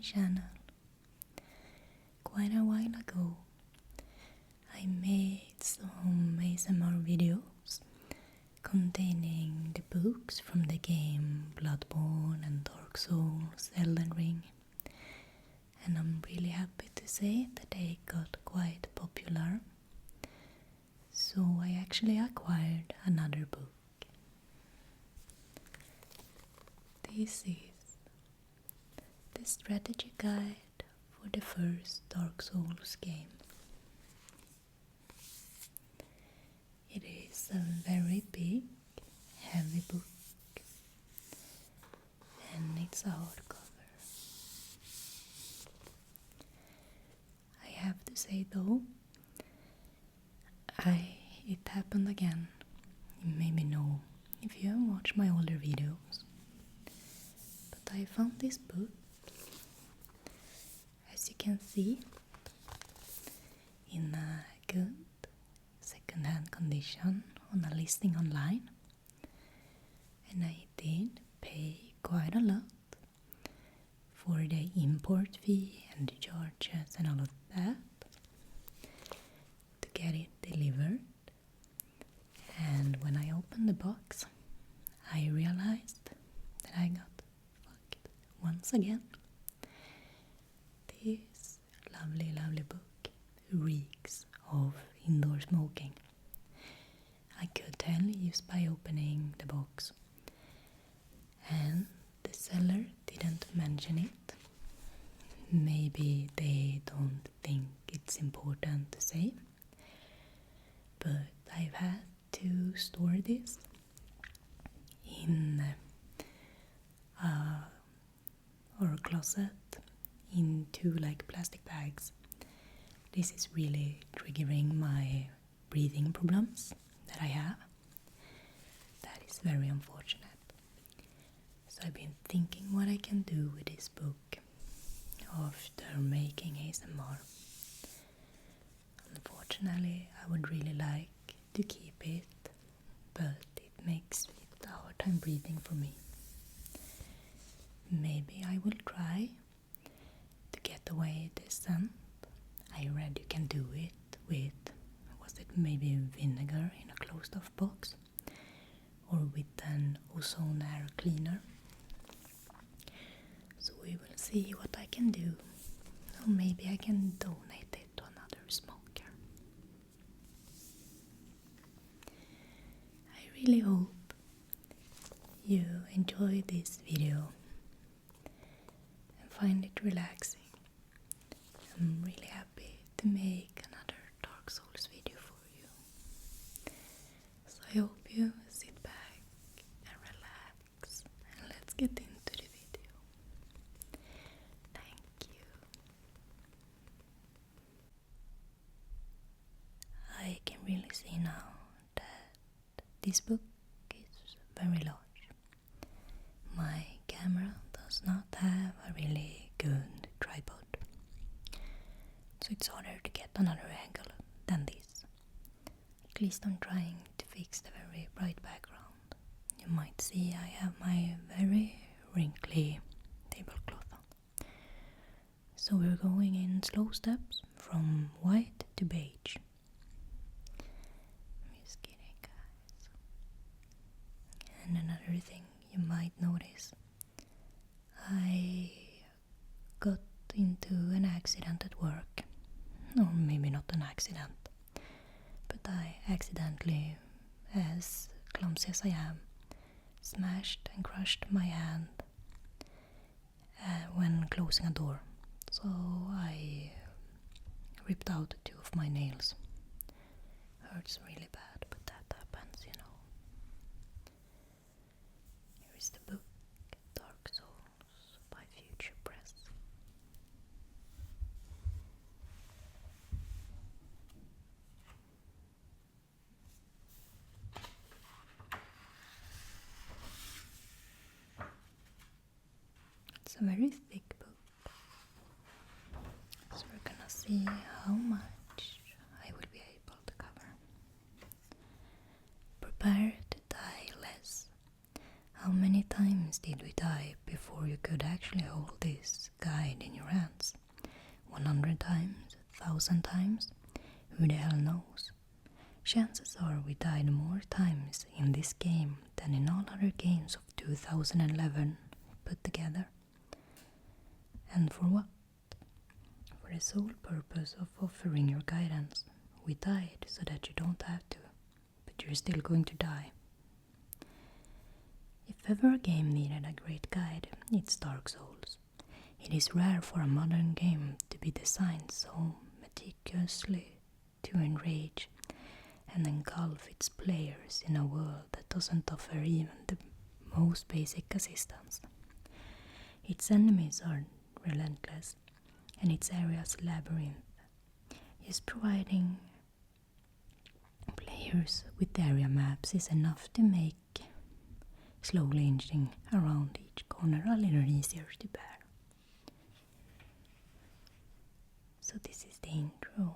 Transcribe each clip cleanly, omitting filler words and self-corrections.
channel. Quite a while ago, I made some ASMR videos containing the books from the game Bloodborne and Dark Souls, Elden Ring, and I'm really happy to say that they got quite popular. So I actually acquired another book. This is the strategy guide for the first Dark Souls game. It is a very big, heavy book, and it's a hardcover. I have to say though, it happened again. You maybe know if you have watched my older videos. But I found this book, as you can see, in a good second-hand condition on a listing online, and I did pay quite a lot for the import fee and the charges and all of that to get it delivered. And when I opened the box, I realized that I got fucked once again. This lovely, lovely book reeks of indoor smoking. I could tell just by opening the box. And the seller didn't mention it. Maybe they don't think it's important to say. But I've had to store this in our closet in two plastic bags. This is really triggering my breathing problems that I have. That is very unfortunate. So I've been thinking what I can do with this book after making ASMR. Unfortunately, I would really like to keep it, but it makes it a hard time breathing for me. Maybe I will try to get away the scent. I read you can do it with, was it maybe vinegar in a closed off box, or with an ozone air cleaner. So we will see what I can do, or maybe I can donate it to another smoker. I really hope you enjoy this video and find it relaxing. I'm really happy to make another Dark Souls video for you. So I hope you sit back and relax, and let's get into the video. Thank you. I can really see now that this book is very large. My camera does not have a really good tripod, so it's harder to get another angle than this. At least I'm trying to fix the very bright background. You might see I have my very wrinkly tablecloth on. So we're going in slow steps from white to beige. I'm just kidding, guys. And another thing you might notice, I got into an accident at work. Or maybe not an accident, but I accidentally, as clumsy as I am, smashed and crushed my hand when closing a door. So I ripped out two of my nails. Hurts really bad, but that happens, you know. Here is the book, Dark Souls by Future Press. It's a very thick book, so we're gonna see how much I will be able to cover. Prepare to die less. How many times did we die before you could actually hold this guide in your hands? 100 times? 1,000 times? Who the hell knows? Chances are we died more times in this game than in all other games of 2011 put together. And for what? For the sole purpose of offering your guidance. We died so that you don't have to, but you're still going to die. If ever a game needed a great guide, it's Dark Souls. It is rare for a modern game to be designed so meticulously to enrage and engulf its players in a world that doesn't offer even the most basic assistance. Its enemies are relentless, and its area's labyrinth is providing players with area maps is enough to make slowly inching around each corner a little easier to bear. So this is the intro.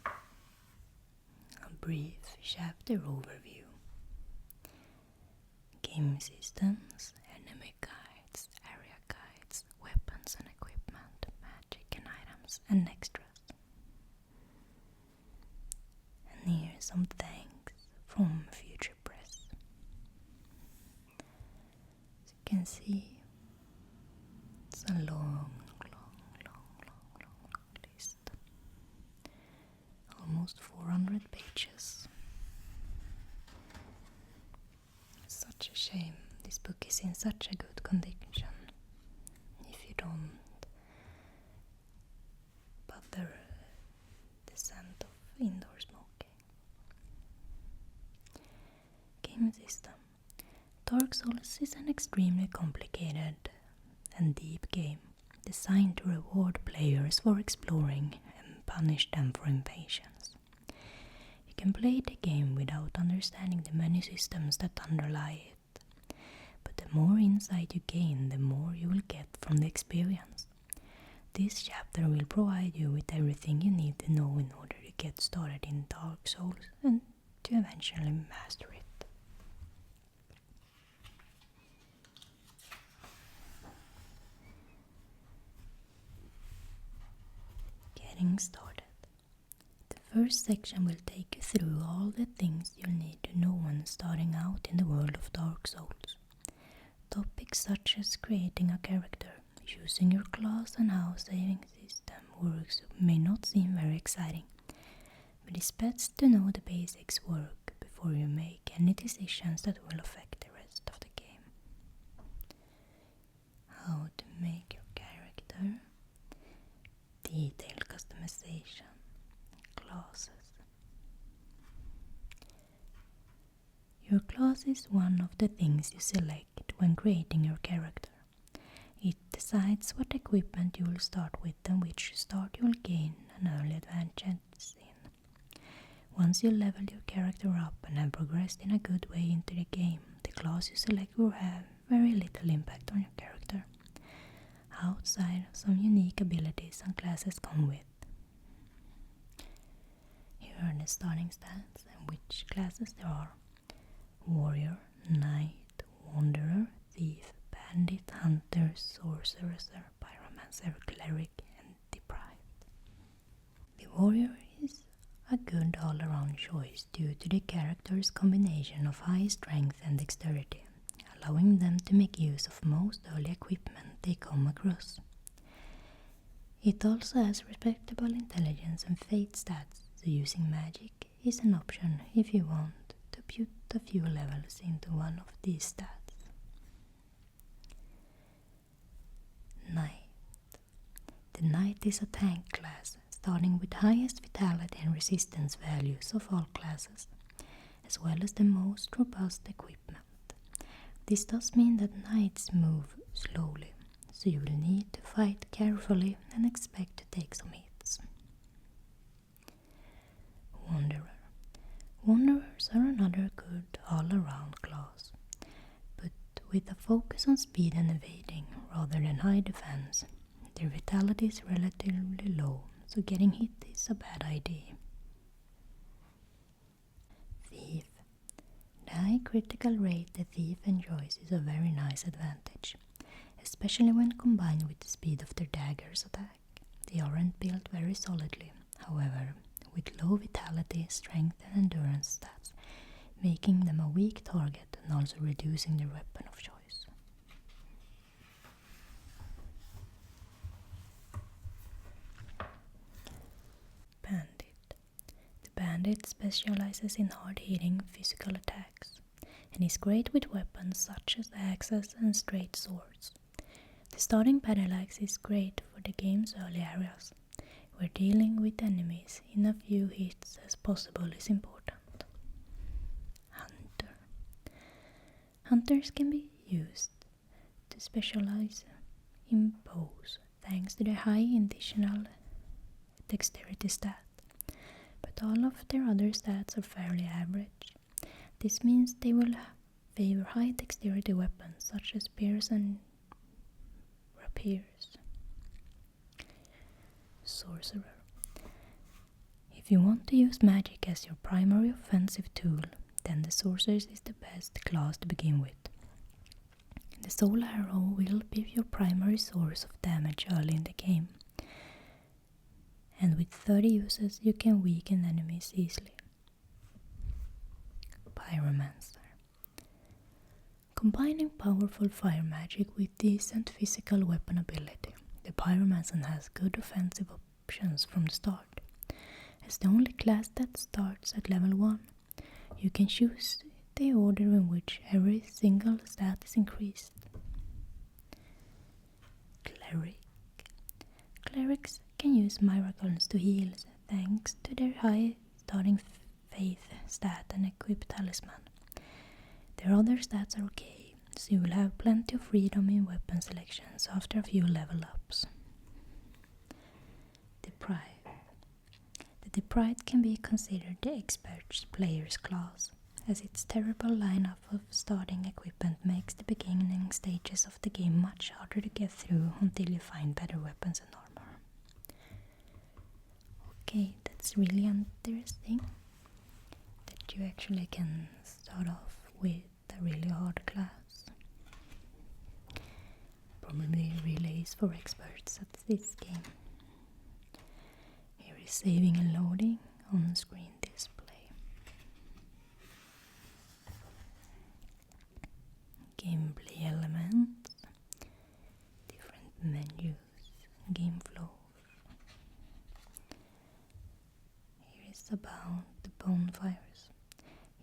A brief chapter overview. Game systems, enemy guides, area guides, weapons and equipment, magic and items, and extras. And here some thanks from Future Press. As you can see, it's a long list. Almost 400 pages. Such a shame this book is in such a good condition if you don't bother the scent of indoor smoking. Game system. Dark Souls is an extremely complicated and deep game designed to reward players for exploring and punish them for impatience. You can play the game without understanding the many systems that underlie it, but the more insight you gain, the more you will get from the experience. This chapter will provide you with everything you need to know in order to get started in Dark Souls and to eventually master it. Getting started. The first section will take you through all the things you'll need to know when starting out in the world of Dark Souls. Topics such as creating a character, choosing your class, and how saving system works may not seem very exciting, but it's best to know the basics work before you make any decisions that will affect the rest of the game. How to make your character, detailed customization, classes. Your class is one of the things you select when creating your character. It decides what equipment you will start with and which start you will gain an early advantage in. Once you level your character up and have progressed in a good way into the game, the class you select will have very little impact on your character, outside of some unique abilities some classes come with. Here are the starting stats and which classes there are: Warrior, Knight, Wanderer, Thief, Bandit, Hunter, Sorceress, Pyromancer, Cleric, and Deprived. The Warrior is a good all-around choice due to the character's combination of high strength and dexterity, allowing them to make use of most early equipment they come across. It also has respectable intelligence and fate stats, so using magic is an option if you want to put a few levels into one of these stats. Knight. The Knight is a tank class, starting with highest vitality and resistance values of all classes, as well as the most robust equipment. This does mean that Knights move slowly, so you will need to fight carefully and expect to take some hits. Wanderer. Wanderers are another good all-around class, but with a focus on speed and evading rather than high defense. Their vitality is relatively low, so getting hit is a bad idea. Thief. critical rate the thief enjoys is a very nice advantage, especially when combined with the speed of their dagger's attack. They aren't built very solidly, however, with low vitality, strength and endurance stats, making them a weak target and also reducing their weapon of choice. Bandit. The bandit specializes in hard-hitting physical attacks and is great with weapons such as axes and straight swords. The starting battle axe is great for the game's early areas, where dealing with enemies in a few hits as possible is important. Hunter. Hunters can be used to specialize in bows thanks to their high additional dexterity stat, but all of their other stats are fairly average. This means they will favor high dexterity weapons such as spears and rapiers. Sorcerer. If you want to use magic as your primary offensive tool, then the sorcerer is the best class to begin with. The soul arrow will be your primary source of damage early in the game, and with 30 uses you can weaken enemies easily. Pyromancer. Combining powerful fire magic with decent physical weapon ability, the Pyromancer has good offensive options from the start. As the only class that starts at level 1, you can choose the order in which every single stat is increased. Cleric. Clerics can use miracles to heal thanks to their high starting faith stat and equip talisman. Their other stats are okay, so you will have plenty of freedom in weapon selections after a few level ups. Deprived. The Deprived can be considered the expert player's class, as its terrible lineup of starting equipment makes the beginning stages of the game much harder to get through until you find better weapons and armor. Okay, that's really interesting that you actually can start off with a really hard class. Probably really is for experts at this game. Here is saving and loading on screen display. Gameplay elements, different menus, game flow. Here is about the bonfires.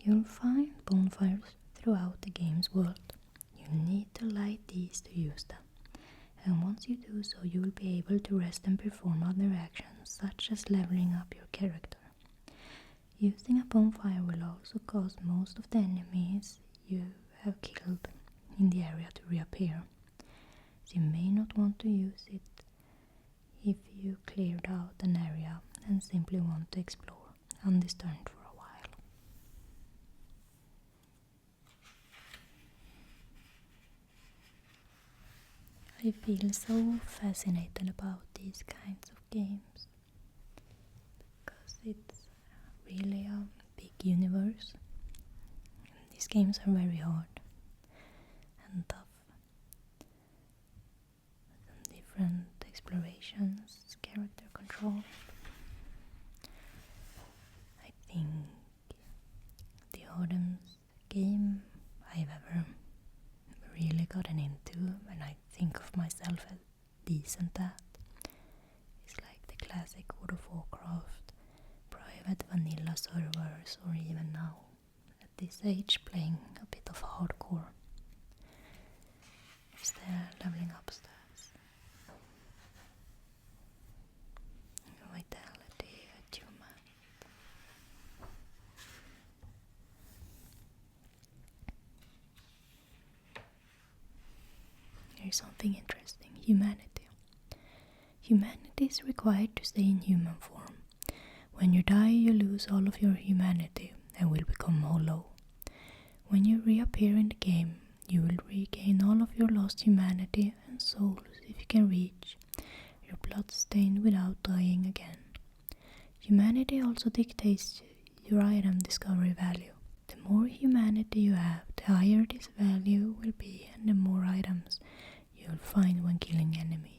You'll find bonfires throughout the game's world. You need to light these to use them, and once you do so you will be able to rest and perform other actions such as leveling up your character. Using a bonfire will also cause most of the enemies you have killed in the area to reappear, so you may not want to use it if you cleared out an area and simply want to explore undisturbed for a while. I feel so fascinated about these kinds of games because it's really a big universe. These games are very hard and tough. Some different explorations, character control. I think the hardest game I've ever really gotten into, and I think of myself as decent at, is like the classic World of Warcraft, private vanilla servers, or even now at this age playing a bit of hardcore. Is there leveling up stats? Vitality, achievement. Here's something interesting. Humanity. Humanity is required to stay in human form. When you die, you lose all of your humanity and will become hollow. When you reappear in the game, you will regain all of your lost humanity and souls if you can reach your blood stained without dying again. Humanity also dictates your item discovery value. The more humanity you have, the higher this value will be and the more items you'll find when killing enemies.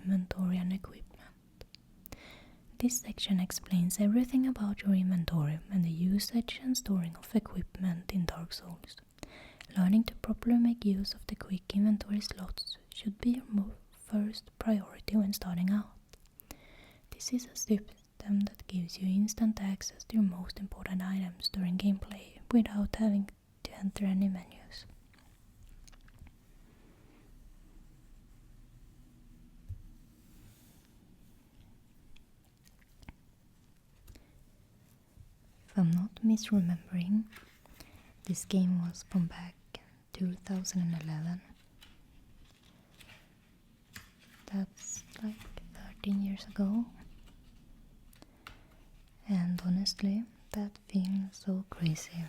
Inventory and equipment. This section explains everything about your inventory and the usage and storing of equipment in Dark Souls. Learning to properly make use of the quick inventory slots should be your first priority when starting out. This is a system that gives you instant access to your most important items during gameplay without having to enter any menus. If I'm not misremembering, this game was from back 2011. That's like 13 years ago. And honestly, that feels so crazy.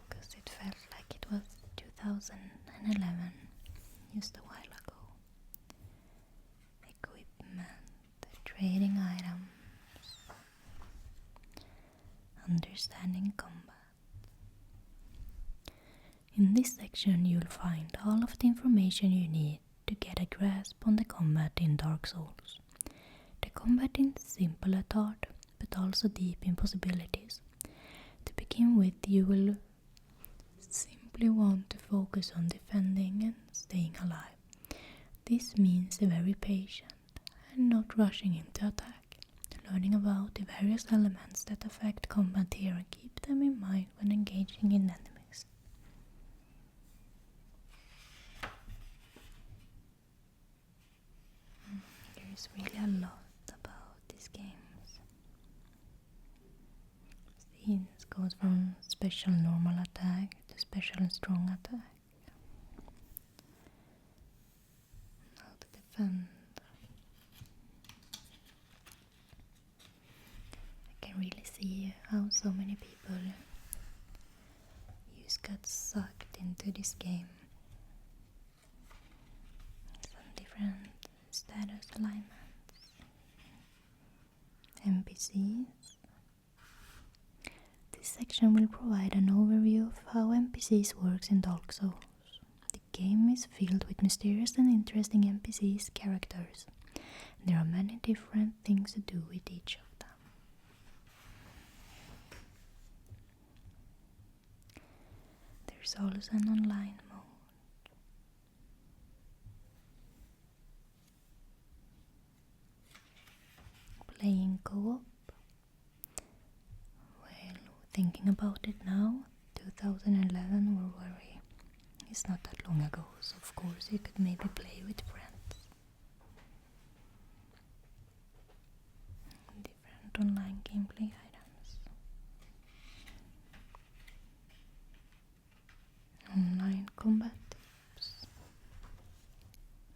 Because it felt like it was 2011, just a while ago. Equipment, trading items, understanding combat. In this section you'll find all of the information you need to get a grasp on the combat in Dark Souls. The combat is simple at heart, but also deep in possibilities. To begin with, you will simply want to focus on defending and staying alive. This means be very patient and not rushing into attack. Learning about the various elements that affect combat here and keep them in mind when engaging in enemies. There is really a lot about these games. It goes from special normal attack to special strong attack. How to defend. Really see how so many people just got sucked into this game. Some different status alignments, NPCs. This section will provide an overview of how NPCs works in Dark Souls. The game is filled with mysterious and interesting NPCs characters. There are many different things to do with each of them. There's also an online mode. Playing co-op. Well, thinking about it now, 2011 were very... It's not that long ago, so of course you could maybe play with friends. Different online gameplay items. Online combat tips.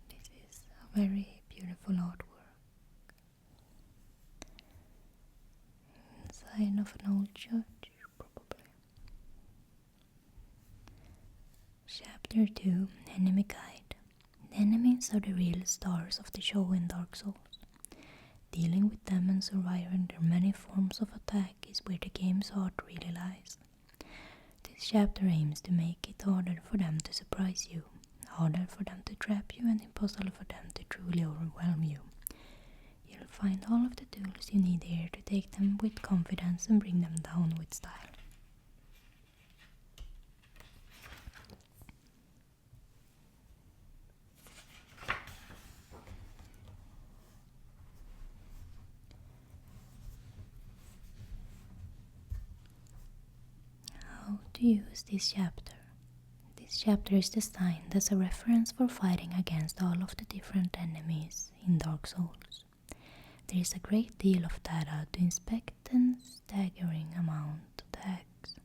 This is a very beautiful artwork. Inside of an old church, probably. Chapter 2, Enemy Guide. The enemies are the real stars of the show in Dark Souls. Dealing with them and surviving their many forms of attack is where the game's heart really lies. This chapter aims to make it harder for them to surprise you, harder for them to trap you, and impossible for them to truly overwhelm you. You'll find all of the tools you need here to take them with confidence and bring them down with style. How to use this chapter. This chapter is designed as a reference for fighting against all of the different enemies in Dark Souls. There is a great deal of data to inspect and staggering amount of tags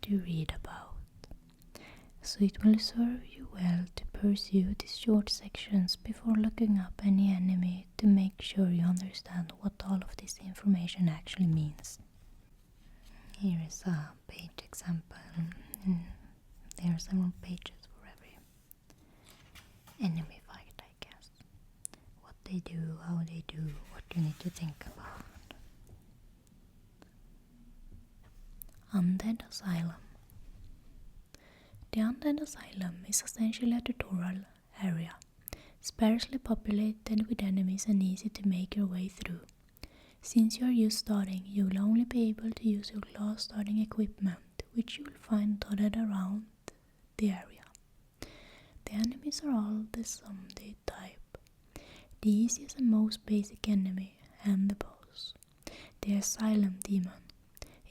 to read about, so it will serve you well to pursue these short sections before looking up any enemy to make sure you understand what all of this information actually means. Here is a page example, and there are several pages for every they do, how they do, what you need to think about. Undead Asylum. The Undead Asylum is essentially a tutorial area, sparsely populated with enemies and easy to make your way through. Since you are just starting, you will only be able to use your class starting equipment, which you will find dotted around the area. The enemies are all the zombie type. The easiest and most basic enemy, and the boss, the Asylum Demon,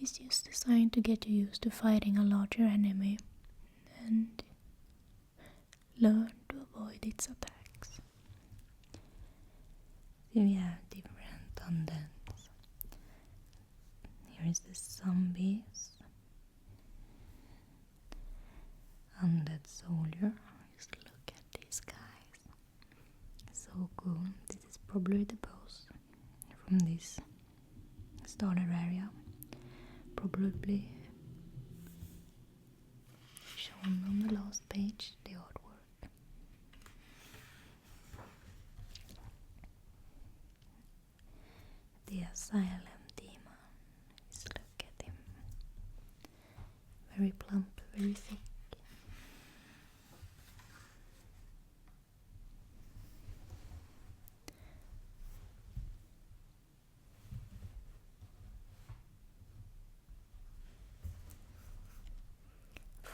is just designed to get you used to fighting a larger enemy and learn to avoid its attacks. So we have different undeads. Here is the zombies. Undead soldier. Just look at these guys. So cool. This is probably the boss from this starter area. Probably shown on the last page, the artwork. The Asylum Demon. Just look at him. Very plump, very thick.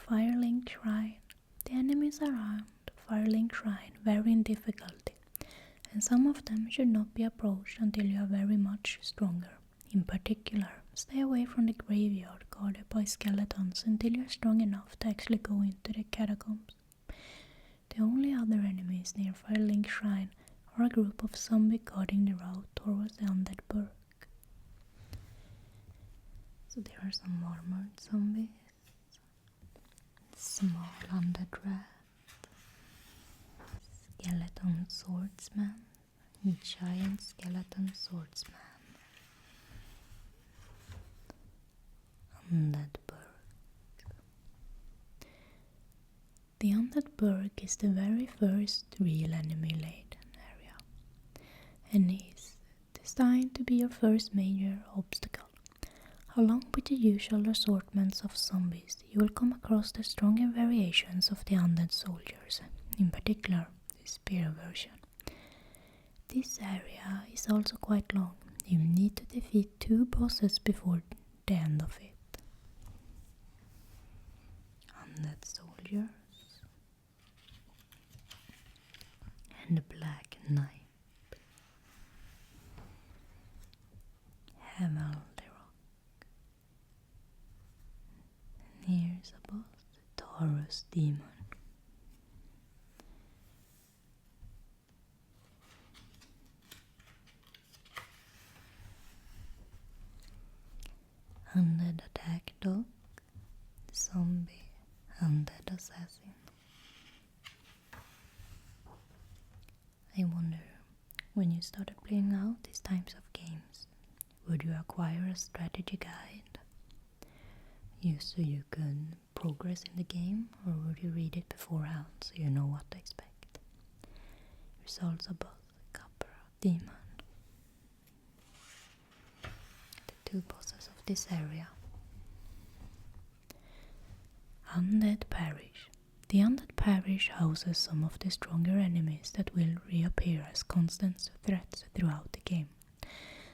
Firelink Shrine. The enemies around Firelink Shrine vary in difficulty, and some of them should not be approached until you are very much stronger. In particular, stay away from the graveyard guarded by skeletons until you are strong enough to actually go into the catacombs. The only other enemies near Firelink Shrine are a group of zombies guarding the route towards the Undead Parish. So there are some armored zombies. Small undead rat, skeleton swordsman, giant skeleton swordsman, Undead Burg. The Undead Burg is the very first real enemy-laden area, and is designed to be your first major obstacle. Along with the usual assortments of zombies, you will come across the stronger variations of the undead soldiers, in particular the spear version. This area is also quite long. You need to defeat 2 bosses before the end of it. Undead soldiers and the Black Knight. Havel. Here's a boss, the Taurus Demon. Undead Attack Dog, the Zombie Undead Assassin. I wonder, when you started playing out these types of games, would you acquire a strategy guide? So you could progress in the game, or would you read it beforehand so you know what to expect? Results are both Copper Demon, the 2 bosses of this area. Undead Parish. The Undead Parish houses some of the stronger enemies that will reappear as constant threats throughout the game,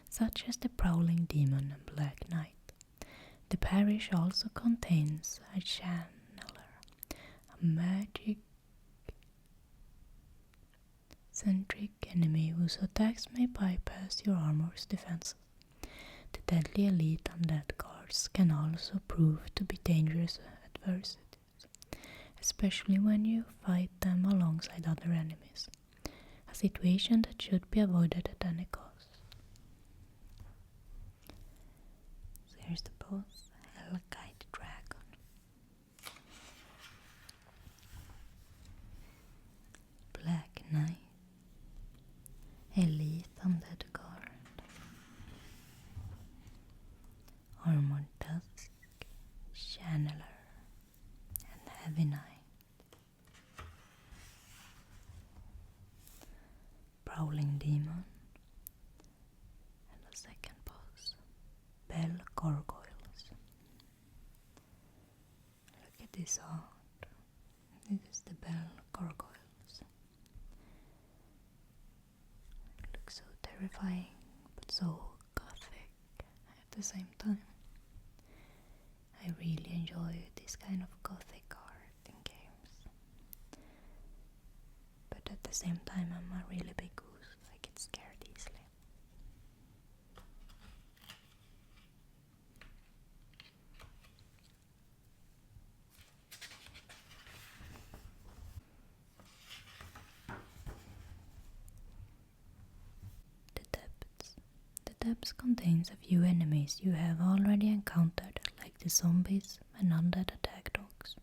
such as the Prowling Demon and Black Knight. The parish also contains a channeler, a magic-centric enemy whose attacks may bypass your armor's defenses. The deadly elite undead guards can also prove to be dangerous adversities, especially when you fight them alongside other enemies, a situation that should be avoided at any cost. So here's the boss. Hellkite Dragon. Black Knight. Elite Undead Guard. Armored Tusk. Channeler. And Heavy Knight. Prowling crawling demon. And the second boss, bell gargoyles. Look at this art. This is the bell gargoyles. It looks so terrifying, but so gothic at the same time. I really enjoy this kind of gothic art in games. But at the same time, I'm a really big goose. I get scared easily. The depths. The depths contains a few enemies you have already encountered, like the zombies and undead attack dogs.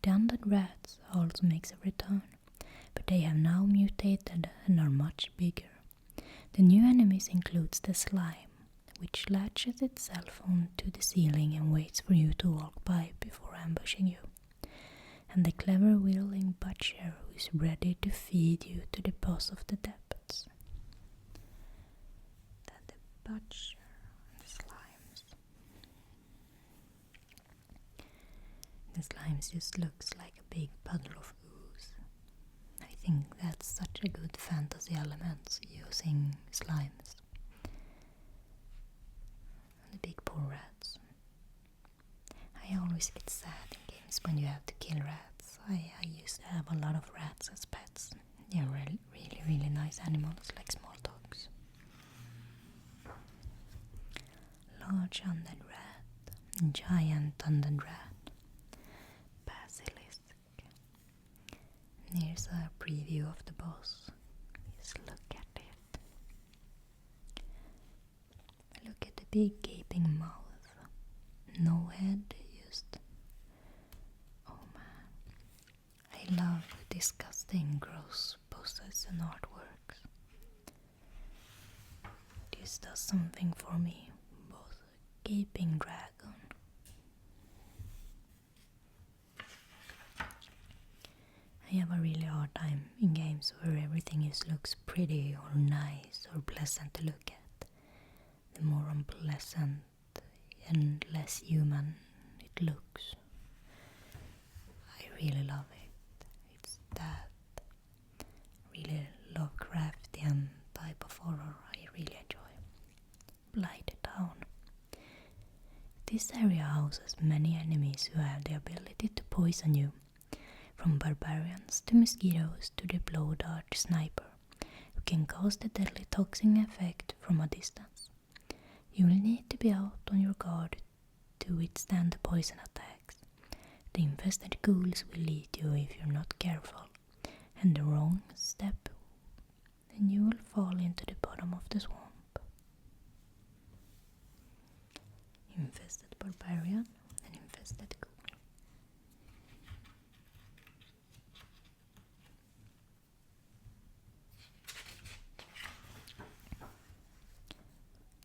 The undead rats also makes a return, but they have now mutated and are much bigger. The new enemies includes the slime, which latches itself onto the ceiling and waits for you to walk by before ambushing you. And the clever whirling butcher who is ready to feed you to the boss of the depths. Then the butcher and the slimes. The slimes just looks like a big puddle of ooze. I think that's such a good fantasy element using slimes. And the big poor rats. I always get sad in games when you have to kill rats. I used to have a lot of rats as pets. They're really nice animals, like small dogs. Large undead rat, giant undead rat, basilisk. Here's a preview of the boss. Just look at it. Look at the big gaping mouth. No head, just... Oh man. I love disgusting, gross poses and artworks. This does something for me. Both gaping dragon. I have a really hard time in games where everything looks pretty or nice or pleasant to look at. The more unpleasant and less human it looks. I really love it. It's that really Lovecraftian type of horror I really enjoy. Blighttown. This area houses many enemies who have the ability to poison you. From barbarians to mosquitoes to the blow dart sniper, who can cast a deadly toxic effect from a distance. You will need to be out on your guard to withstand the poison attacks. The infested ghouls will eat you if you're not careful, and the wrong step, then you will fall into the bottom of the swamp. Infested barbarian and infested ghoul.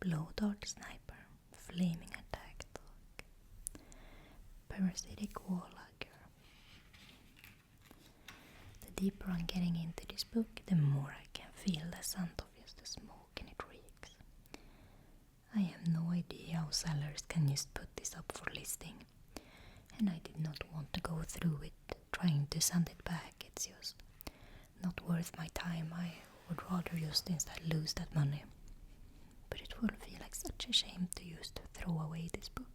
Blow dart sniper, flaming attack dog, parasitic wallagger. The deeper I'm getting into this book, the more I can feel the scent of just the smoke and it reeks. I have no idea how sellers can just put this up for listing, and I did not want to go through it trying to send it back. It's just not worth my time. I would rather just instead lose that money. But it will feel like such a shame to just throw away this book.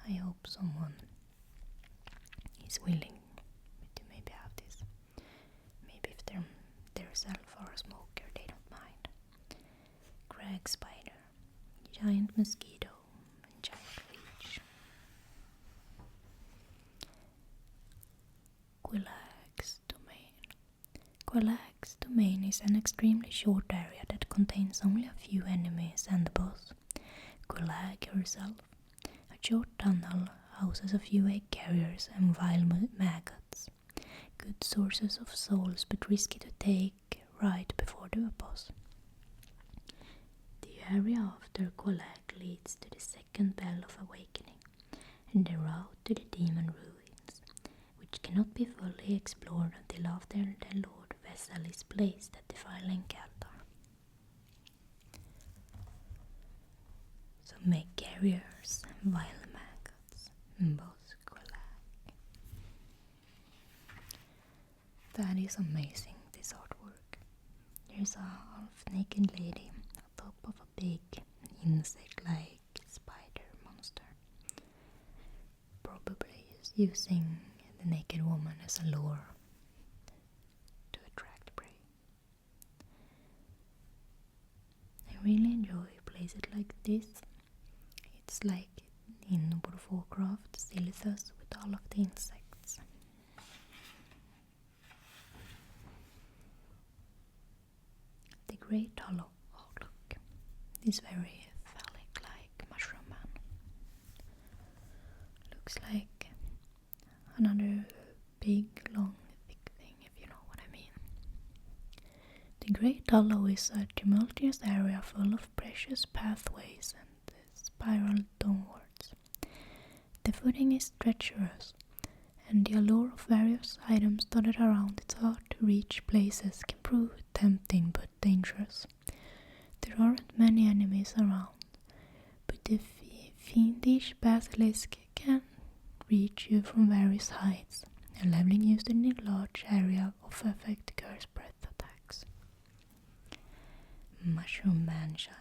I hope someone is willing to maybe have this. Maybe if they're self or a smoker, they don't mind. Crag spider, giant mosquito, and giant leech. Quillag's domain. Quillag's domain is an extremely short area that contains only a few enemies and the boss, Quillag herself. A short tunnel houses a few egg carriers and vile maggots, good sources of souls but risky to take right before the boss. The area after Quillag leads to the second Bell of Awakening and the route to the demon ruins, which cannot be fully explored until after the Lord vessel is placed at the filing altar. So make carriers, vile maggots, bosquelag. That is amazing, this artwork. There's a half-naked lady on top of a big insect-like spider monster. Probably is using the naked woman as a lure to attract prey. I really enjoy places like this. It's like in World of Warcraft, Silithus with all of the insects. The Great Hollow. Oh look, this very phallic-like mushroom man. Looks like another big, long, thick thing, if you know what I mean. The Great Hollow is a tumultuous area full of precious pathways and spiral downwards. The footing is treacherous, and the allure of various items dotted around its hard-to-reach places can prove tempting but dangerous. There aren't many enemies around, but the fiendish basilisk can reach you from various heights, and leveling used in a large area of effect curse breath attacks. Mushroom Man-child.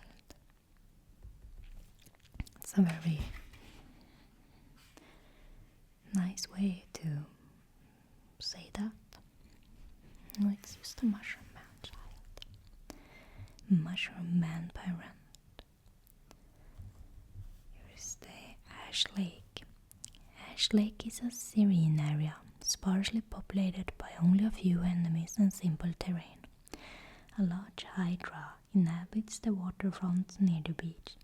It's a very nice way to say that. No, it's just a mushroom man-child. Mushroom Man parent. Here's the Ash Lake. Ash Lake is a serene area, sparsely populated by only a few enemies and simple terrain. A large hydra inhabits the waterfront near the beach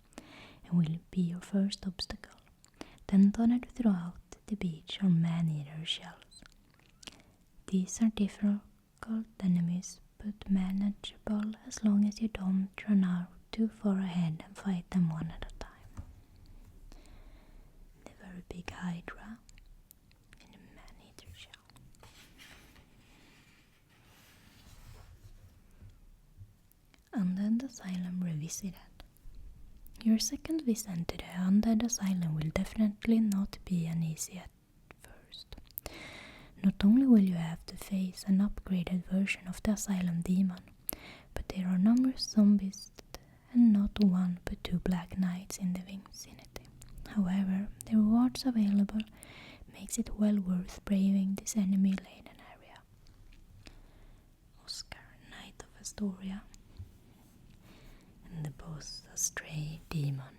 and will be your first obstacle. Then dotted throughout the beach are man-eater shells. These are difficult enemies but manageable as long as you don't run out too far ahead and fight them one at a time. The very big hydra and the man-eater shell. Undead Asylum Revisited. Your second visit to the Undead Asylum will definitely not be an easy at first. Not only will you have to face an upgraded version of the Asylum Demon, but there are numerous zombies and not one but 2 Black Knights in the vicinity. However, the rewards available makes it well worth braving this enemy-laden area. Oscar, Knight of Astoria. And the boss, a stray demon.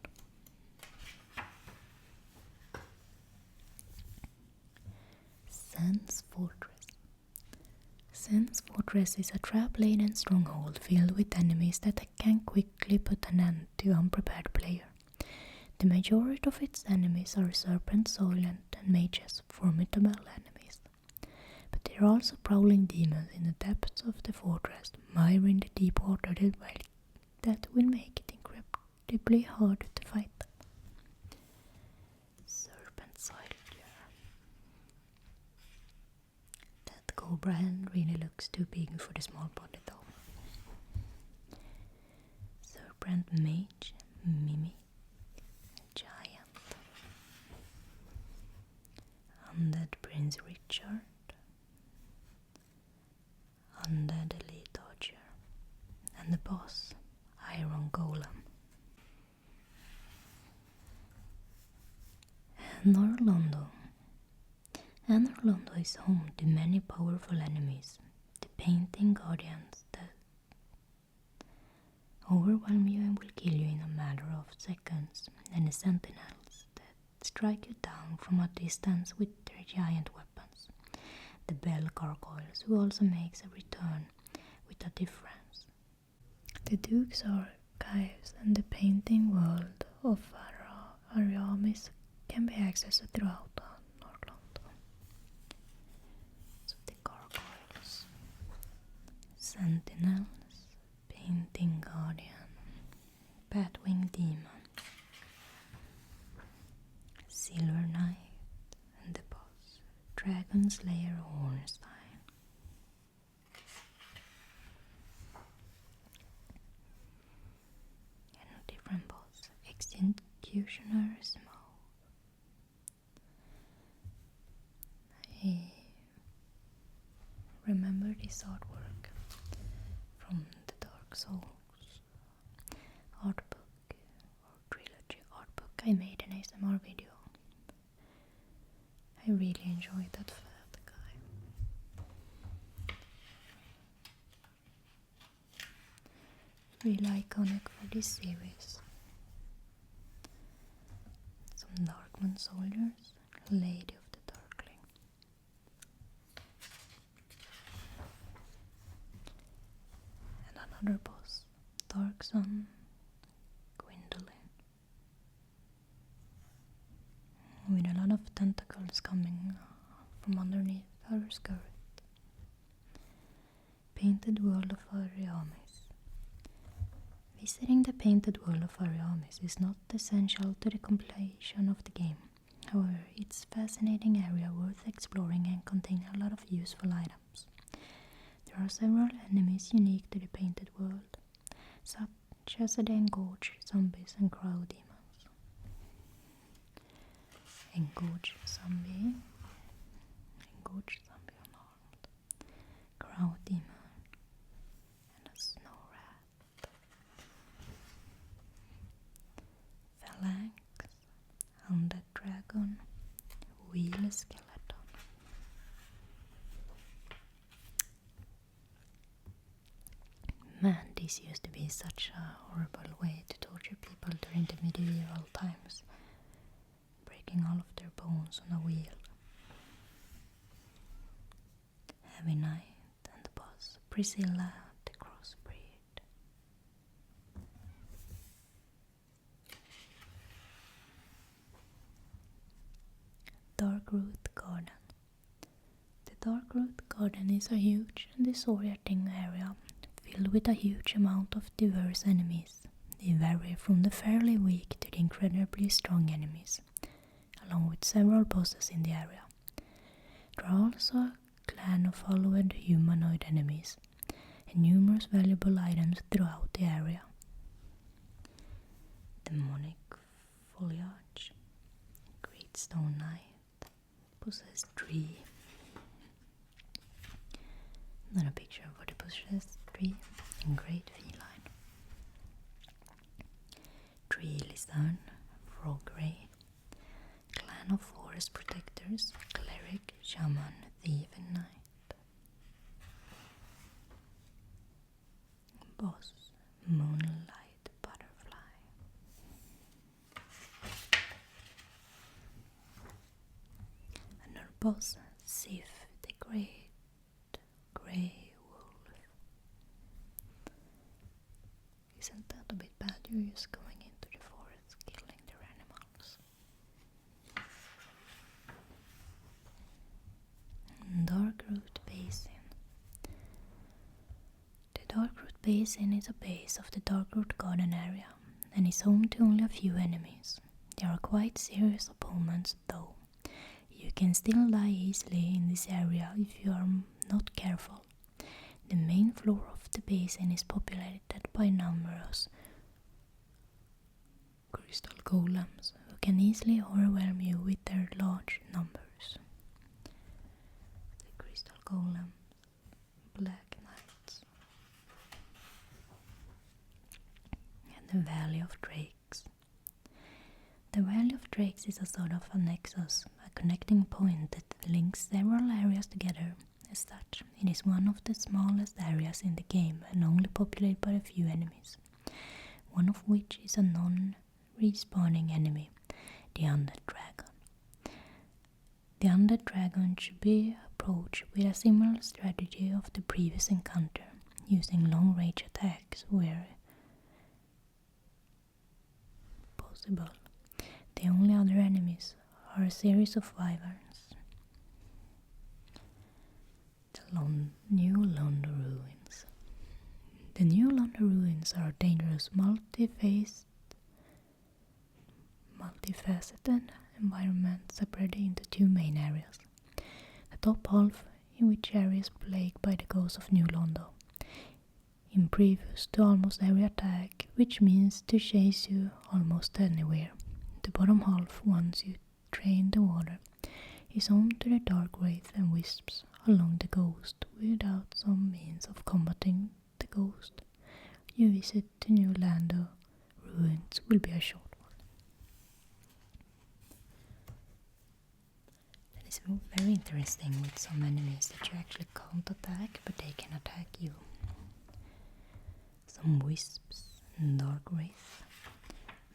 Sen's Fortress. Sen's Fortress is a trap-laden stronghold filled with enemies that can quickly put an end to unprepared player. The majority of its enemies are serpent, soylent, and mages, formidable enemies. But there are also prowling demons in the depths of the fortress, miring the deep water that will make it incredibly hard to fight them. Serpent Soldier. That cobra hand really looks too big for the small body though. Serpent Mage, Mimic, Giant. Undead Prince Richard. Undead Elite Archer. And the boss, Iron Golem. Anor Londo. Anor Londo is home to many powerful enemies. The painting guardians that overwhelm you and will kill you in a matter of seconds, and the sentinels that strike you down from a distance with their giant weapons. The bell gargoyles, who also makes a return with a difference. The Duke's Archives and the painting world of Aramis can be accessed throughout Norlondo. So the gargoyles, sentinels, painting guardian, batwing demon, silver knight, and the boss, dragon slayer Ornstein. this artwork from the Dark Souls art book or trilogy art book. I made an ASMR video. I really enjoyed that fat guy. Really iconic for this series. Some Darkmoon soldiers, Lady of the Darkling. And another boss, Dark Sun, Gwendolyn. With a lot of tentacles coming from underneath her skirt. Painted World of Furry Armies. Visiting the Painted World of Furry Armies is not essential to the completion of the game. However, it's a fascinating area worth exploring and contains a lot of useful items. There are several enemies unique to the Painted World, such as the Engorged zombies and Crow demons. Engorged zombie unarmed, Crow demon, and a snow rat. Phalanx, Undead dragon, wheel skeleton. Man, this used to be such a horrible way to torture people during the medieval times, breaking all of their bones on a wheel. Heavy Knight and the boss Priscilla the Crossbreed. Darkroot Garden. The Darkroot Garden is a huge and disorienting area filled with a huge amount of diverse enemies. They vary from the fairly weak to the incredibly strong enemies, along with several bosses in the area. There are also a clan of followed humanoid enemies and numerous valuable items throughout the area. Demonic Foliage, Great Stone Knight, Possessed Tree. Not a picture for the Possessed Tree, and Great Feline. Tree Lizard, Frog Ray, Clan of Forest Protectors, Cleric, Shaman, Thief and Knight. Boss, Moonlight Butterfly. Another boss, Sif the Great Grey Wolf. Isn't that a bit bad? You're just going into the forest, killing their animals. Darkroot Basin. The Darkroot Basin is a base of the Darkroot Garden area and is home to only a few enemies. They are quite serious opponents though. You can still die easily in this area if you are not careful. The main floor of the basin is populated by numerous crystal golems who can easily overwhelm you with their large numbers. The crystal golems, Black Knights. And the Valley of Drakes. The Valley of Drakes is a sort of a nexus, a connecting point that links several areas together. As such, it is one of the smallest areas in the game and only populated by a few enemies, one of which is a non-respawning enemy, the Undead Dragon. The Undead Dragon should be approached with a similar strategy of the previous encounter, using long-range attacks where possible. The only other enemies are a series of wyverns. The new Londo ruins. The new Londo ruins are dangerous, multifaceted environment separated into two main areas. The top half, in which area is plagued by the ghosts of New Londo, impervious to almost every attack, which means to chase you almost anywhere. The bottom half, once you drain the water, is home to the dark wraith and wisps along the coast without some means of combating the ghost, your visit to New Londo ruins will be a short one. That is very interesting with some enemies that you actually can't attack, but they can attack you. Some wisps, dark wraith,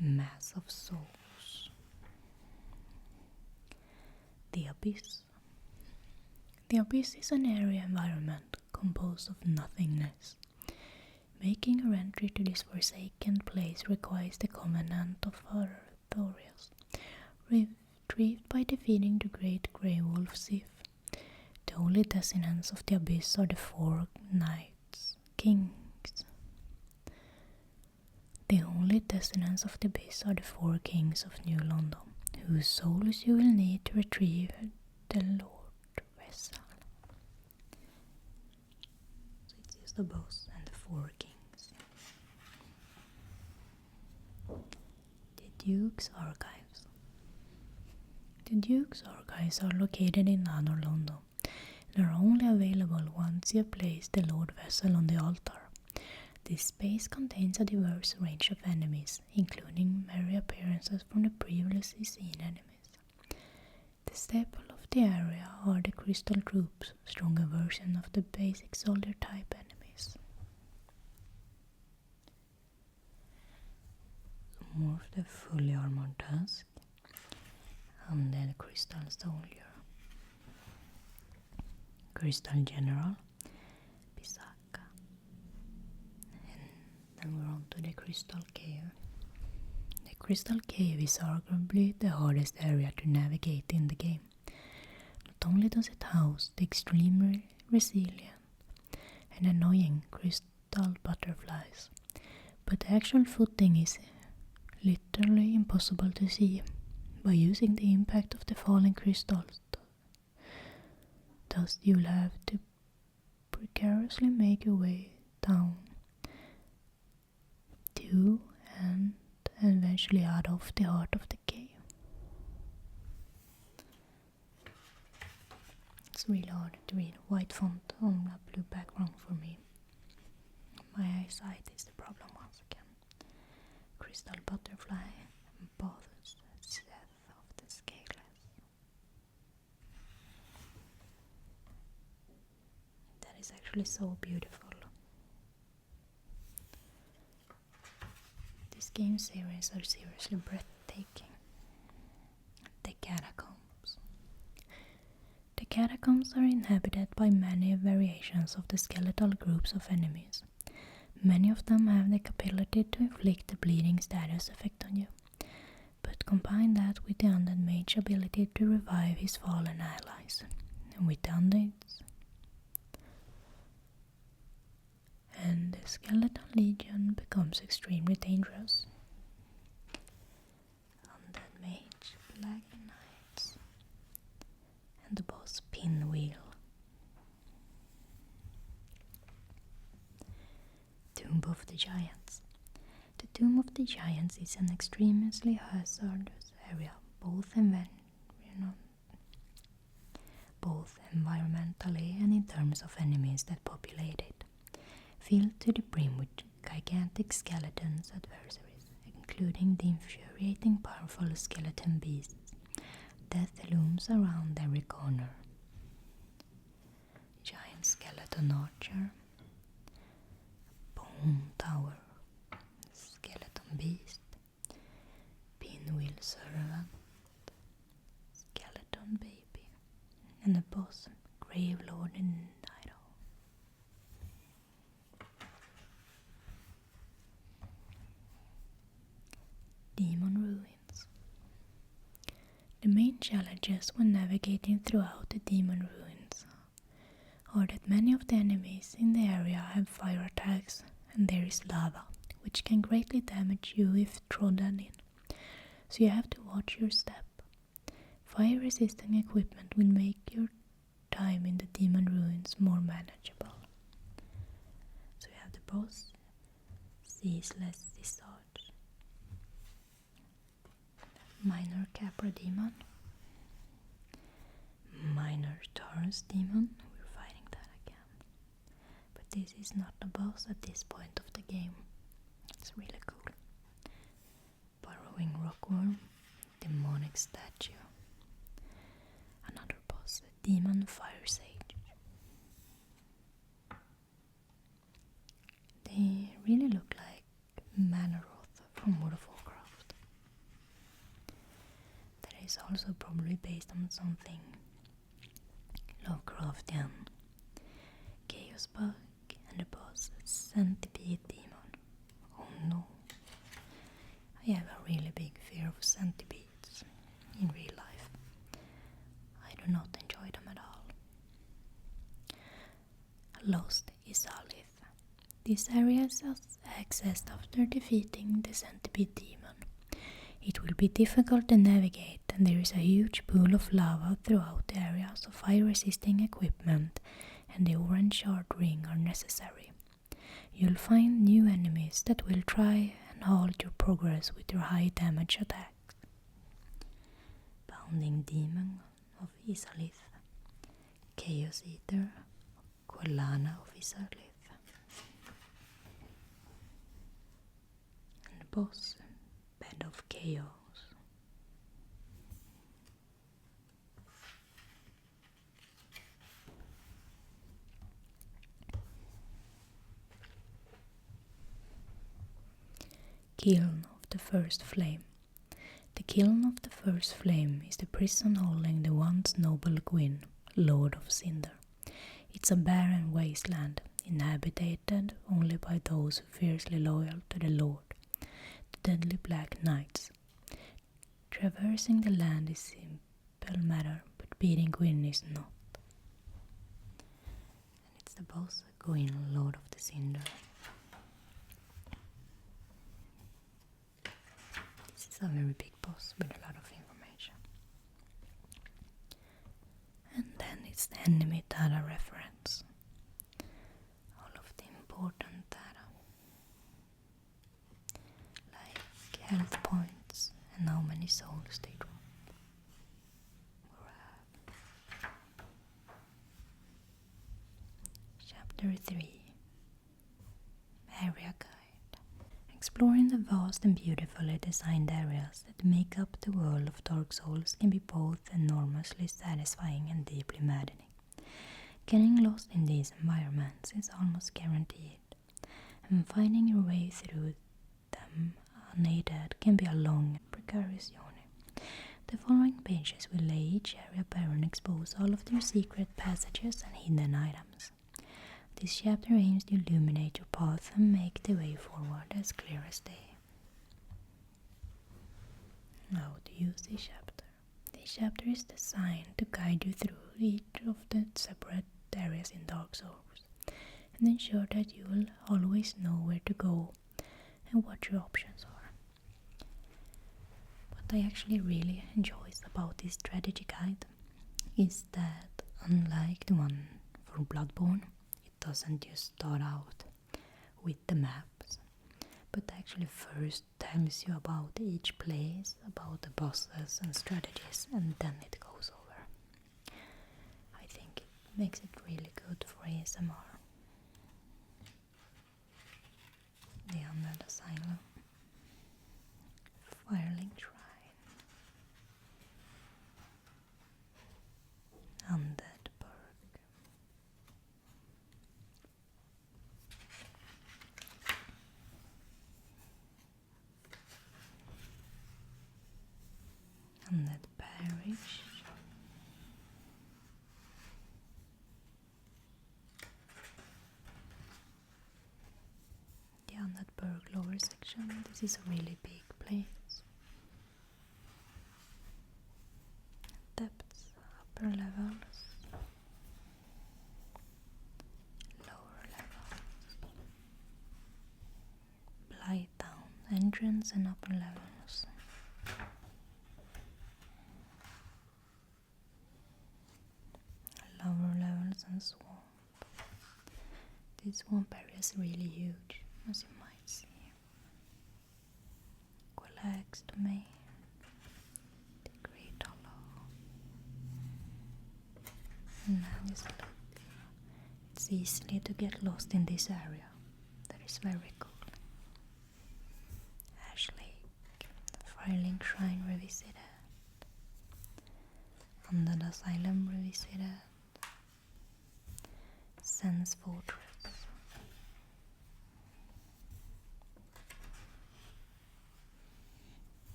mass of souls. The Abyss. The Abyss is an area environment composed of nothingness. Making your entry to this forsaken place requires the Covenant of Arthurius, retrieved by defeating the great grey wolf Sif. The only descendants of the Abyss are the 4 knights, kings. The only descendants of the Abyss are the 4 kings of New Londo, whose souls you will need to retrieve the Lord Vessel. So it's just the boss and the 4 kings. The Duke's Archives. The Duke's Archives are located in Anor, Londo, and are only available once you have placed the Lord Vessel on the altar. This space contains a diverse range of enemies, including merry appearances from the previously seen enemies. The staple of the area are the crystal troops, stronger version of the basic soldier type enemies. More of the fully armored tusk, Undead Crystal Soldier, Crystal General, Pisaka. And we're on to the Crystal Cave. The Crystal Cave is arguably the hardest area to navigate in the game. Not only does it house the extremely resilient and annoying crystal butterflies, but the actual footing is literally impossible to see by using the impact of the falling crystals. Thus you'll have to precariously make your way down to and eventually out of the heart of the cave. It's really hard to read. White font on a blue background for me. My eyesight is the problem once again. Crystal butterfly bothers the death of the scaleless. That is actually so beautiful. These game series are seriously breathtaking. The Catacombs. The Catacombs are inhabited by many variations of the skeletal groups of enemies. Many of them have the capability to inflict the bleeding status effect on you, but combine that with the Undead Mage's ability to revive his fallen allies, and with the Undeads. And the Skeleton Legion becomes extremely dangerous. Undead Mage, Black Knights, and the boss Pinwheel. Tomb of the Giants. The Tomb of the Giants is an extremely hazardous area, both environmentally and in terms of enemies that populate it. Filled to the brim with gigantic skeletons adversaries, including the infuriating powerful skeleton beasts. Death looms around every corner. Giant skeleton archer, bone tower, skeleton beast, pinwheel servant, skeleton baby, and the boss, grave lord in Idaho. Demon ruins. The main challenges when navigating throughout the demon ruins are that many of the enemies in the area have fire attacks, and there is lava, which can greatly damage you if trodden in, so you have to watch your step. Fire resisting equipment will make your time in the demon ruins more manageable. So you have the boss, Ceaseless Discharge, Minor Capra Demon, Minor Taurus Demon, this is not a boss at this point of the game. It's really cool. Burrowing rockworm, demonic statue. Another boss, a demon fire sage. They really look like Manoroth from World of Warcraft. That is also probably based on something Lovecraftian. Chaos bug and the boss centipede demon. Oh no. I have a really big fear of centipedes in real life. I do not enjoy them at all. Lost is Alith. This area is accessed after defeating the centipede demon. It will be difficult to navigate, and there is a huge pool of lava throughout the area, so fire-resisting equipment and the orange shard ring are necessary. You'll find new enemies that will try and halt your progress with your high damage attacks. Bounding Demon of Isalith, Chaos Eater, Quellana of Isalith. And boss, Bed of Chaos. Kiln of the First Flame. The Kiln of the First Flame is the prison holding the once noble Gwyn, Lord of Cinder. It's a barren wasteland, inhabited only by those fiercely loyal to the Lord, the deadly Black Knights. Traversing the land is simple matter, but beating Gwyn is not. And it's the boss, Gwyn, Lord of the Cinder. This is a very big boss with a lot of information. And then it's the enemy data reference. All of the important data. Like health points and how many souls they drop. Chapter 3. Area Guide. Exploring the vast and beautifully designed areas that make up the world of Dark Souls can be both enormously satisfying and deeply maddening. Getting lost in these environments is almost guaranteed, and finding your way through them unaided can be a long and precarious journey. The following pages will lay each area bare and expose all of their secret passages and hidden items. This chapter aims to illuminate your path and make the way forward as clear as day. How to use this chapter. This chapter is designed to guide you through each of the separate areas in Dark Souls and ensure that you will always know where to go and what your options are. What I actually really enjoy about this strategy guide is that, unlike the one for Bloodborne, doesn't just start out with the maps, but actually first tells you about each place, about the bosses and strategies, and then it goes over. I think it makes it really good for ASMR. The Undead Asylum, Firelink Shrine, Undead Undead Parish, the Undead lower section. This is a really big place. Depths, upper levels, lower levels, Blighttown, entrance and upper levels. Lower levels and swamp. This swamp area is really huge, as you might see. Quelax domain, the Great Hollow. And now this look, it's it's easily to get lost in this area. That is very cool. Ash Lake, Firelink Shrine revisited, Undead Asylum revisited, Sense Fortress,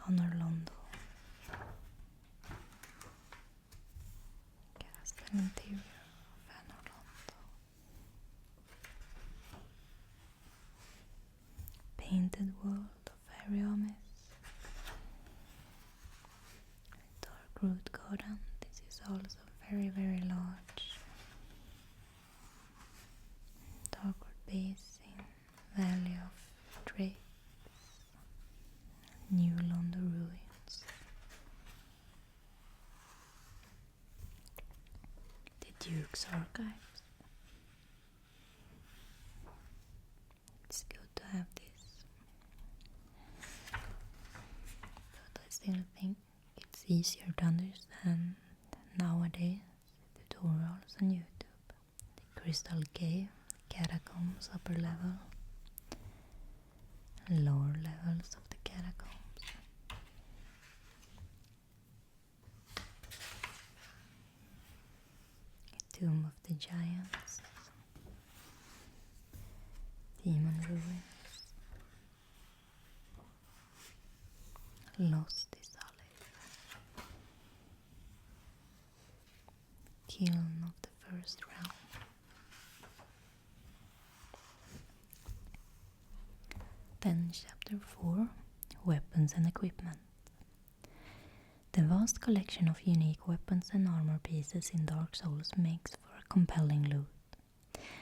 Anor Londo, Castle Interior of Anor Londo, Painted World of Ariamis, Darkroot Garden. This is also very large. Darkroot Basin, Valley of Drakes, New Londo Ruins, the Duke's Archives. It's good to have this, but I still think it's easier to understand nowadays tutorials on YouTube. The Crystal Cave, Catacombs upper level, lower levels of the catacombs. Tomb of the Giants, Demon Ruins, Lost is Alive, Kiln of the First Realm, then Chapter 4, Weapons and Equipment. The vast collection of unique weapons and armor pieces in Dark Souls makes for a compelling loot.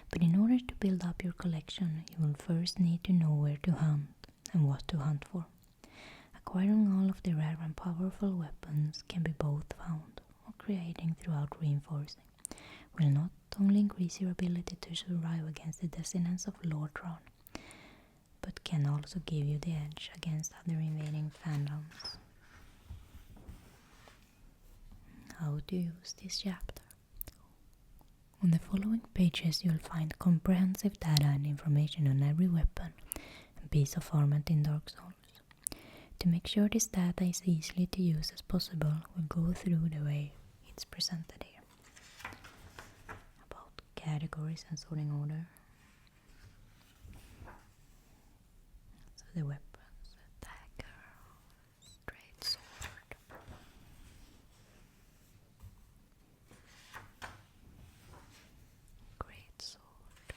But in order to build up your collection, you will first need to know where to hunt and what to hunt for. Acquiring all of the rare and powerful weapons can be both found or creating throughout reinforcing will not only increase your ability to survive against the dissonance of Lordron, but can also give you the edge against other invading fandoms. How to use this chapter. On the following pages you'll find comprehensive data and information on every weapon and piece of armament in Dark Souls. To make sure this data is easily to use as possible, we'll go through the way it's presented here. About categories and sorting order. So the weapons, dagger, straight sword, great sword,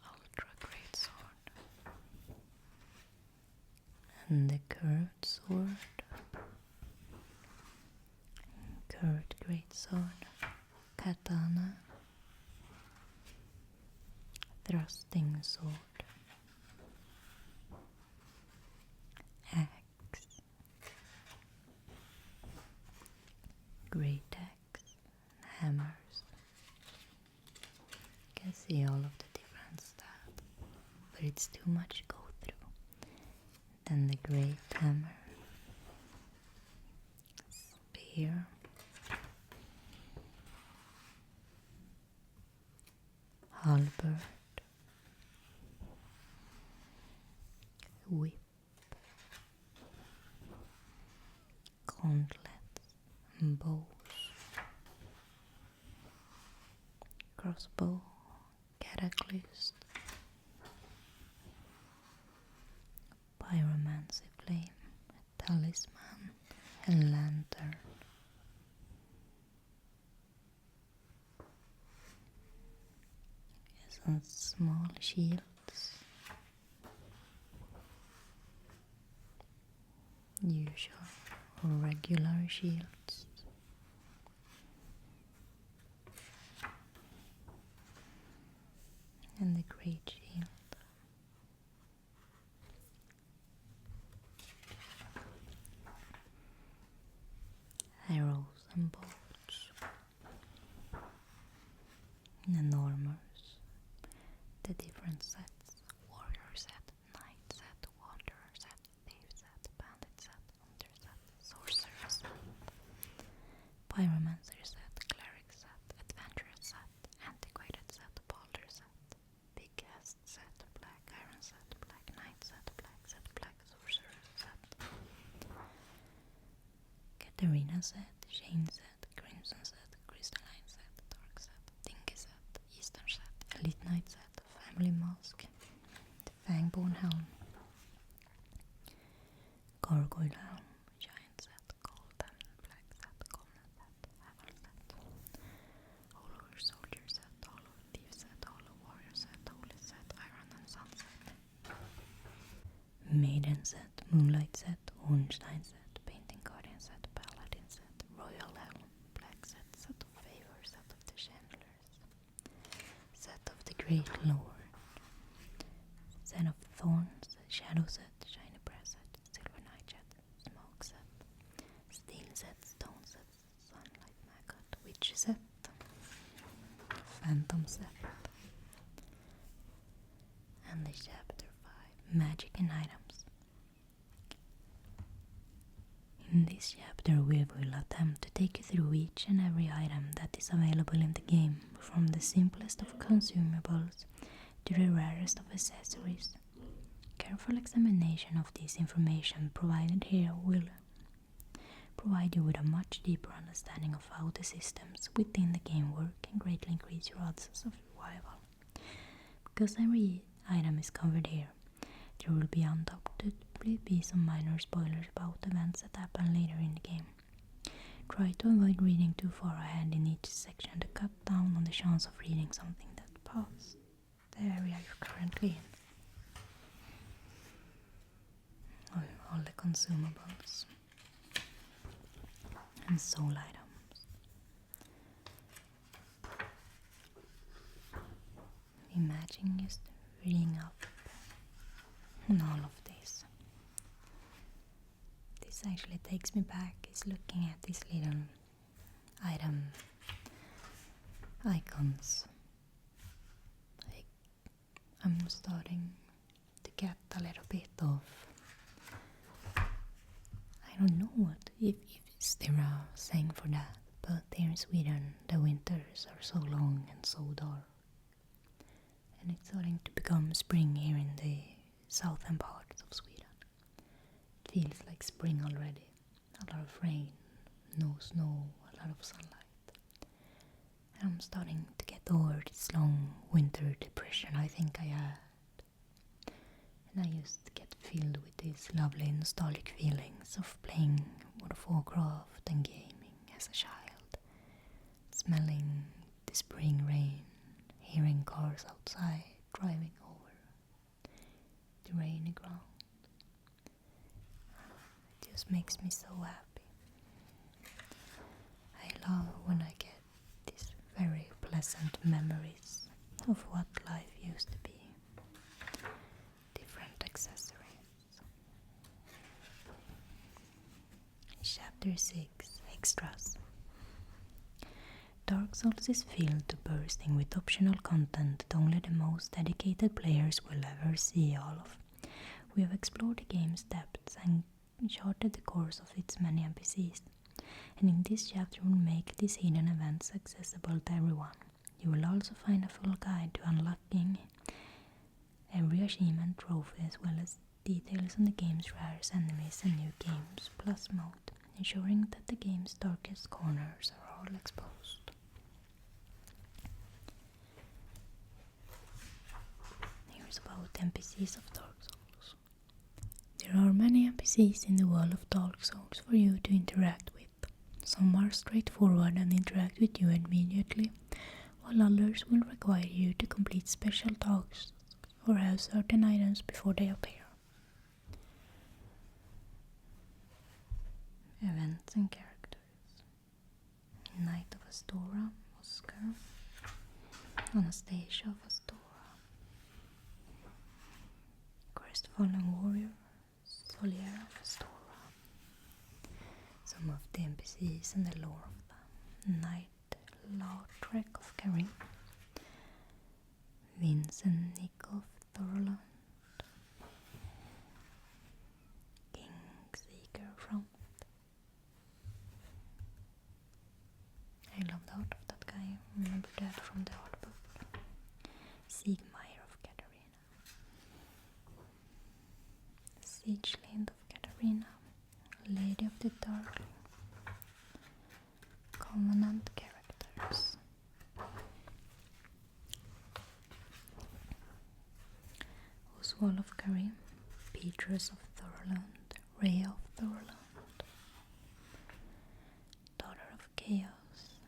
ultra great sword, and the curved sword, curved great sword, katana, thrusting sword, axe, great axe, hammers. You can see all of the different stats, but it's too much to go through. Then the great hammer, spear, halberd, whip, gauntlets, and bows, crossbow, cataclysm, pyromancy flame, talisman, and lantern. Some small shields, usual or regular shields, and the great shield. Arrows and bolts, and armors. The different sets: warrior set, knight set, wanderer set, thief set, bandit set, hunter set, sorcerer set, pyromancer set, Katarina set, Shane set, Crimson set, Crystalline set, Dark set, Dinky set, Eastern set, Elite Knight set, Family Mask, the Fangborn Helm, Gargoyle Helm, Giant set, Golden, Black set, Common set, Havel set, Hollower Soldier set, Hollow Thief set, Hollow Warrior set, Holy set, Iron and Sun set, Maiden set, Moonlight set, Ornstein set, Painting Guardian set, Paladin set, Royal Helm, Black set, Set of Favor, Set of the Chandlers, Set of the Great Lord, Set of Thorns, Shadow set, Shiny Brass set, Silver Knight set, Smoke set, Steel set, Stone set, Sunlight Maggot, Witch set, Phantom set, and the Chapter 5, Magic and Items. In this chapter we will attempt to take you through each and every item that is available in the game, from the simplest of consumables to the rarest of accessories. Careful examination of this information provided here will provide you with a much deeper understanding of how the systems within the game work and greatly increase your odds of survival. Because every item is covered here, there will be undoubtedly be some minor spoilers about events that happen later in the game. Try to avoid reading too far ahead in each section to cut down on the chance of reading something that past the area you're currently in. All the consumables and soul items. Imagine just reading up on all of this. This actually takes me back, is looking at these little item icons. I'm starting to get a little bit of, I don't know what, if there are saying for that, but here in Sweden the winters are so long and so dark. And it's starting to become spring here in the southern parts of Sweden. It feels like spring already. A lot of rain, no snow, a lot of sunlight. And I'm starting to get over this long winter depression I think I had. And I used to get filled with these lovely nostalgic feelings of playing World of Warcraft and gaming as a child. Smelling the spring rain, hearing cars outside driving over the rainy ground. It just makes me so happy. I love when I get these very pleasant memories of what life used to be. Different accessories. Chapter 6, Extras. Dark Souls is filled to bursting with optional content that only the most dedicated players will ever see all of. We have explored the game's depths and charted the course of its many NPCs, and in this chapter we'll make these hidden events accessible to everyone. You will also find a full guide to unlocking every achievement trophy, as well as details on the game's rarest enemies and new games plus mode, ensuring that the game's darkest corners are all exposed. Here's about NPCs of Dark Souls. There are many NPCs in the world of Dark Souls for you to interact with. Some are straightforward and interact with you immediately, while others will require you to complete special tasks or have certain items before they appear. Events and characters. Knight of Astora, Oscar. Anastasia of Astora. Crestfallen Warrior, Solier of Astora. Some of the NPCs and the lore of them. Knight Lautrec of Karin. Vincent Nick of Thorland. King Seeker from. I love the art of that guy. Remember that from the art book. Siegmeyer of Katarina. Siegelind of Katarina. Lady of the Darkling. Wall of Karim, Petrus of Thorland, Ray of Thorland, Daughter of Chaos,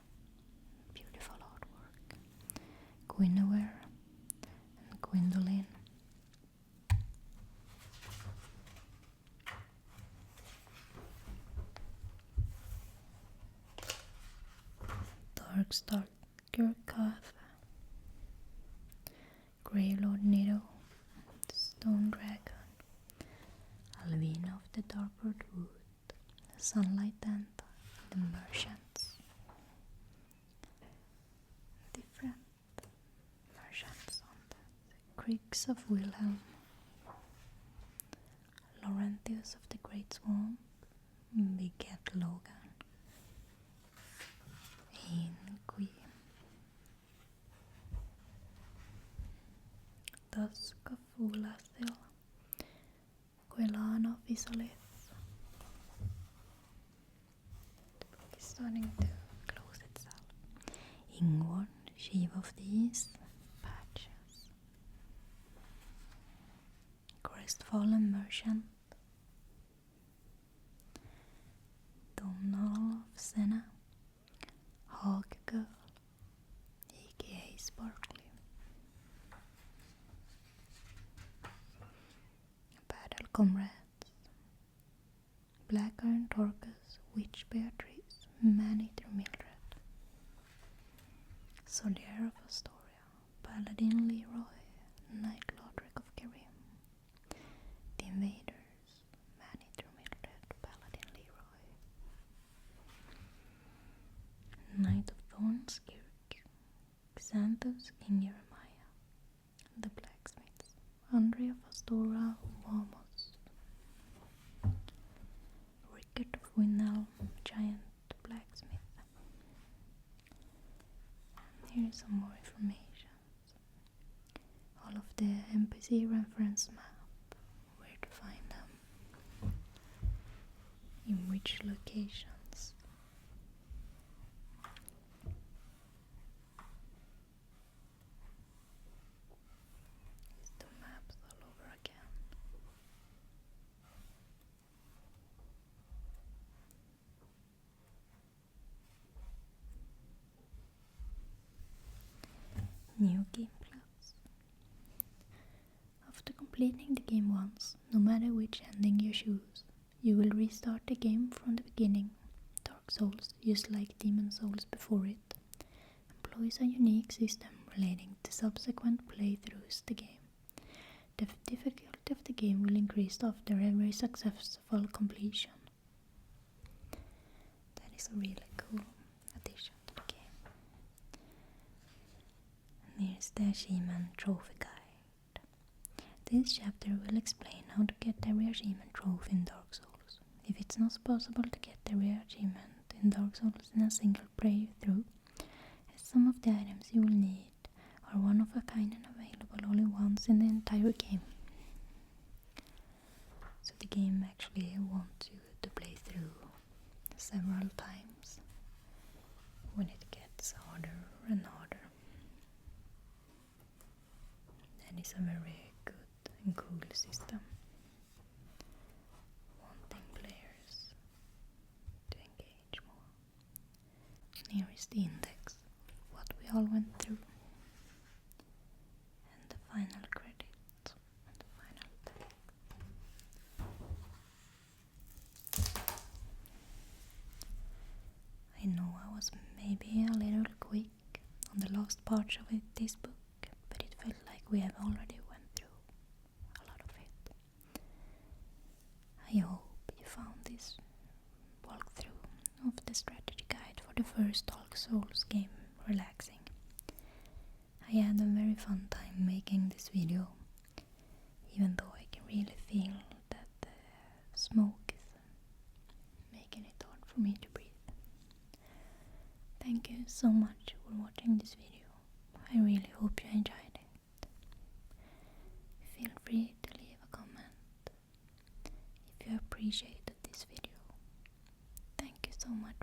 beautiful artwork, Guinevere and Gwyndolin. Darkstalker Kath, Grey Lord Nido, Stone Dragon, Alvina of the Darkroot Wood, Sunlight Danta, the Merchants. Different merchants on the Creeks of Wilhelm, Laurentius of the Great Swamp, Big Cat Logan, Inqui, Dusk of Ulathil, Quelana of Isolith. The book is starting to close itself. Ingward, Chief of the East, Patches, Crestfallen Merchant, Domhnall of Senna, Hog Girl, aka Sparkly, Battle Comrades, Black Iron Torcus, Witch Beatrice, Man-Eater Mildred, Solier of Astoria, Paladin Leroy, Knight Lodric of Karim, The Invaders, Man-Eater Mildred, Paladin Leroy, Knight of Thorns, Kirk, Xanthus, King Jeremiah, The Blacksmiths, Andre of Astora, Wamos, Rickard of Winnell, Giant Blacksmith. Here is some more information. All of the NPC reference map, where to find them, in which locations. It's the maps all over again. New game plus. After completing the game once, no matter which ending you choose, you will restart the game from the beginning. Dark Souls, just like Demon Souls before it, employs a unique system relating to subsequent playthroughs the game. The difficulty of the game will increase after every successful completion. That is a really cool addition to the game. And here's the achievement trophy guide. This chapter will explain how to get every achievement trophy in Dark Souls. If it's not possible to get every achievement in Dark Souls in a single playthrough, as some of the items you will need are one of a kind and available only once in the entire game. So the game actually wants you to play through several times when it gets harder and harder. That is a very good and cool system, wanting players to engage more. Here is the index, what we all went through, and the final credit, and the final text. I know I was maybe a little quick on the last parts of this book, but it felt like we have already went through a lot of it. I hope you found this walkthrough of the strategy guide for the first Dark Souls game relaxing. I had a very fun time making this video, even though I can really feel that the smoke is making it hard for me to breathe. Thank you so much for watching this video. I really hope you enjoyed it. Feel free to leave a comment if you appreciated this video. Thank you so much